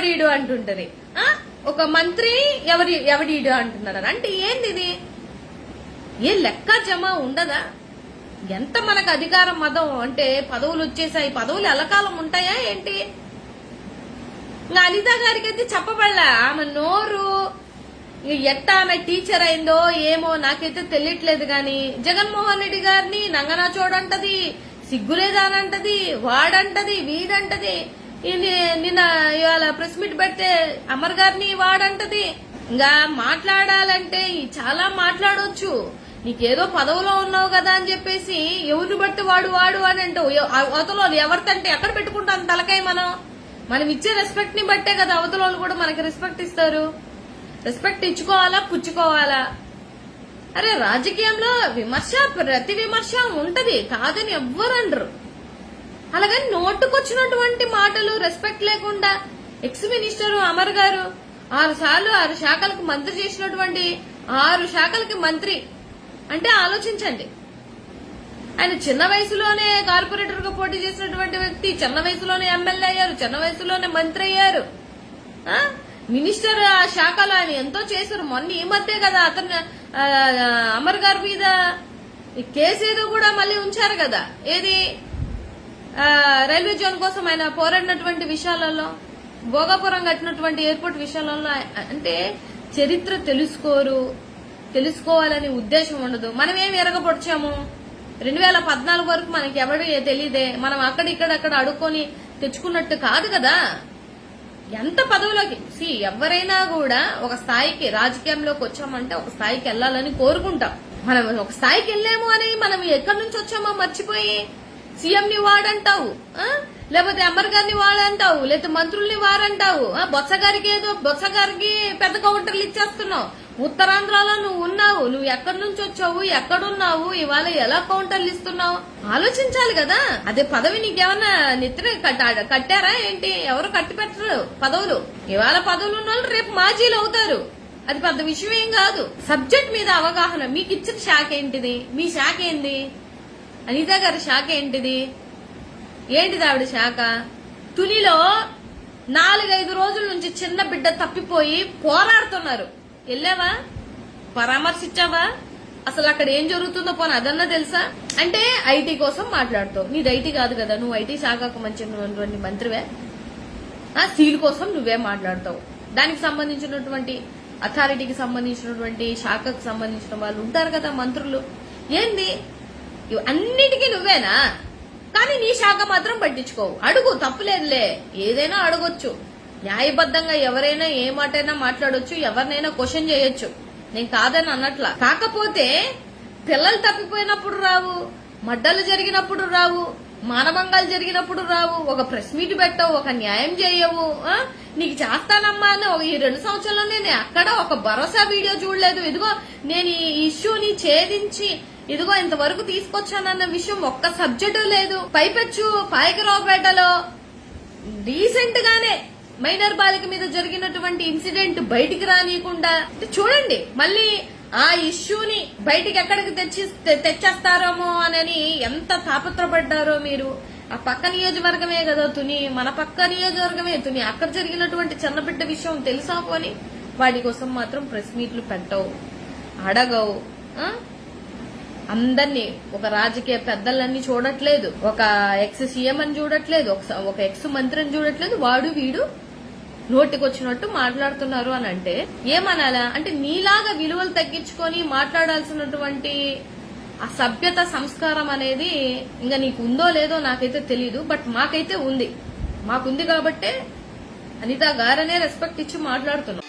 ఎవడీడు అంటుంటది. ఒక మంత్రి ఎవడీడు అంటున్నారు. అంటే ఏంది ఇది? ఏ లెక్క జమ ఉండదా? ఎంత మనకు అధికారం మదం అంటే పదవులు వచ్చేసాయి, పదవులు ఎల్లకాలం ఉంటాయా ఏంటి? అనిత గారికి అయితే చెప్పబడలా. ఆమె నోరు ఎట్టా ఆమె టీచర్ అయిందో ఏమో నాకైతే తెలియట్లేదు. గాని జగన్మోహన్ రెడ్డి గారిని నంగనా చూడంటది, సిగ్గులేదానంటది, వాడంటది, వీడంటది. నిన్న ఇవాళ ప్రెస్ మీట్ పెడితే అమర్ గారిని వాడంటది. ఇంకా మాట్లాడాలంటే చాలా మాట్లాడొచ్చు. నీకేదో పదవిలో ఉన్నావు కదా అని చెప్పేసి ఎవరిని బట్టి వాడు అని అంటావు. అవతల ఎవరికంటే ఎక్కడ పెట్టుకుంటాం తలకాయ? మనం ఇచ్చే రెస్పెక్ట్ ని బట్టే కదా అవతల కూడా మనకి రెస్పెక్ట్ ఇస్తారు. రెస్పెక్ట్ ఇచ్చుకోవాలా, పుచ్చుకోవాలా? అరే రాజకీయంలో విమర్శ, ప్రతి విమర్శ ఉంటది, కాదని ఎవ్వరు అనరు. అలాగని నోటుకొచ్చినటువంటి మాటలు రెస్పెక్ట్ లేకుండా ఎక్స్ మినిస్టర్ అమర్ గారు 6 సార్లు 6 శాఖలకు మంత్రి చేసినటువంటి 6 శాఖలకి మంత్రి అంటే ఆలోచించండి. ఆయన చిన్న వయసులోనే కార్పొరేటర్ గా పోటీ చేసినటువంటి వ్యక్తి, చిన్న వయసులోనే ఎమ్మెల్యే అయ్యారు, చిన్న వయసులోనే మంత్రి అయ్యారు. మినిస్టర్ ఆ శాఖలో ఆయన ఎంతో చేశారు. మొన్న ఈ మధ్య కదా అతను అమర్ గారి మీద కేసు ఏదో కూడా మళ్ళీ ఉంచారు కదా. ఏది రైల్వే జోన్ కోసం ఆయన పోరాడినటువంటి విషయాలలో, భోగాపురం కట్టినటువంటి ఎయిర్పోర్ట్ విషయాలలో. అంటే చరిత్ర తెలుసుకోవాలని ఉద్దేశం ఉండదు. మనం ఏమి ఎరగపొడిచాము? 2014 వరకు మనకి ఎవడు తెలియదే. మనం అక్కడిక్కడ అడుక్కొని తెచ్చుకున్నట్టు కాదు కదా. ఎంత పదవులోకి ఎవరైనా కూడా ఒక స్థాయికి రాజకీయంలోకి వచ్చామంటే ఒక స్థాయికి వెళ్లాలని కోరుకుంటాం. మనం ఒక స్థాయికి వెళ్ళాము అని మనం ఎక్కడి నుంచి వచ్చామో మర్చిపోయి సీఎం ని వాడంటావు, లేకపోతే అమర్ గారిని వాడంటావు, లేకపోతే మంత్రుల్ని వారంటావు. బొత్స గారికి పెద్ద కౌంటర్లు ఇచ్చేస్తున్నావు. ఉత్తరాంధ్రలో నువ్వు ఉన్నావు, నువ్వు ఎక్కడి నుంచి వచ్చావు, ఎక్కడున్నావు, ఇవాళ ఎలా కౌంటర్లు ఇస్తున్నావు ఆలోచించాలి కదా. అదే పదవి నీకేమన్నా నెత్తిన కట్టారా ఏంటి? ఎవరు కట్టి పెట్టరు పదవులు. ఇవాళ పదవులు ఉన్న వాళ్ళు రేపు మాజీలు అవుతారు. అది పెద్ద విషయం ఏం కాదు. సబ్జెక్ట్ మీద అవగాహన. మీకు ఇచ్చిన శాఖ ఏంటిది? మీ శాఖ ఏంది? అనిత గారి శాఖ ఏంటిది? ఆవిడ శాఖ? తునిలో 4-5 రోజుల నుంచి చిన్న బిడ్డ తప్పిపోయి పోరాడుతున్నారు. వెళ్ళావా? పరామర్శించావా? అసలు అక్కడ ఏం జరుగుతుందో పోనీ అదన్నా తెలుసా? అంటే ఐటీ కోసం మాట్లాడుతావు. నీది ఐటీ కాదు కదా, నువ్వు ఐటీ శాఖకు మంచినటువంటి మంత్రివే. స్టీల్ కోసం నువ్వే మాట్లాడతావు. దానికి సంబంధించినటువంటి అథారిటీకి సంబంధించినటువంటి శాఖకు సంబంధించిన వాళ్ళు ఉంటారు కదా మంత్రులు. ఏంది అన్నిటికీ నువ్వేనా? కానీ నీ శాఖ మాత్రం పట్టించుకోవు. అడుగు, తప్పులేదులే, ఏదైనా అడగొచ్చు. న్యాయబద్ధంగా ఎవరైనా ఏ మాటైనా మాట్లాడొచ్చు, ఎవరినైనా క్వశ్చన్ చేయొచ్చు. నేను కాదని అన్నట్లా. కాకపోతే పిల్లలు తప్పిపోయినప్పుడు రావు, మడ్డలు జరిగినప్పుడు రావు, మానభంగాలు జరిగినప్పుడు రావు, ఒక ప్రెస్ మీట్ పెట్టవు, ఒక న్యాయం చేయవు. నీకు చేస్తానమ్మా అని ఈ 2 సంవత్సరాల్లో నేను అక్కడ ఒక భరోసా వీడియో చూడలేదు. ఇదిగో నేను ఈ ఇష్యూని ఛేదించి ఇదిగో ఇంతవరకు తీసుకొచ్చానన్న విషయం ఒక్క సబ్జెక్టు లేదు. పైపెచ్చు పాయకరావుపేటలో రీసెంట్ గానే మైనర్ బాలిక మీద జరిగినటువంటి ఇన్సిడెంట్ బయటికి రానియకుండా చూడండి. మళ్ళీ ఆ ఇష్యూని బయటికి ఎక్కడికి తెచ్చేస్తారేమో అని ఎంత తాపత్రపడ్డారో మీరు. ఆ పక్క నియోజకవర్గమే కదా తుని, మన పక్క నియోజకవర్గమే తుని. అక్కడ జరిగినటువంటి చిన్నబిడ్డ విషయం తెలుసా పోని? వాటి కోసం మాత్రం ప్రెస్ మీట్లు పెట్టవు, అడగవు. అందరినీ ఒక రాజకీయ పెద్దలన్నీ చూడట్లేదు, ఒక ఎక్స్ సీఎం అని చూడట్లేదు, ఒక ఎక్స్ మంత్రిని చూడట్లేదు. వాడు వీడు నోటికొచ్చినట్టు మాట్లాడుతున్నారు అని అంటే ఏమనాలా? అంటే నీలాగా విలువలు తగ్గించుకొని మాట్లాడాల్సినటువంటి ఆ సభ్యత సంస్కారం అనేది ఇంకా నీకు ఉందో లేదో నాకైతే తెలీదు. బట్ మాకైతే ఉంది. మాకుంది కాబట్టే అనిత గారనే రెస్పెక్ట్ ఇచ్చి మాట్లాడుతున్నాం.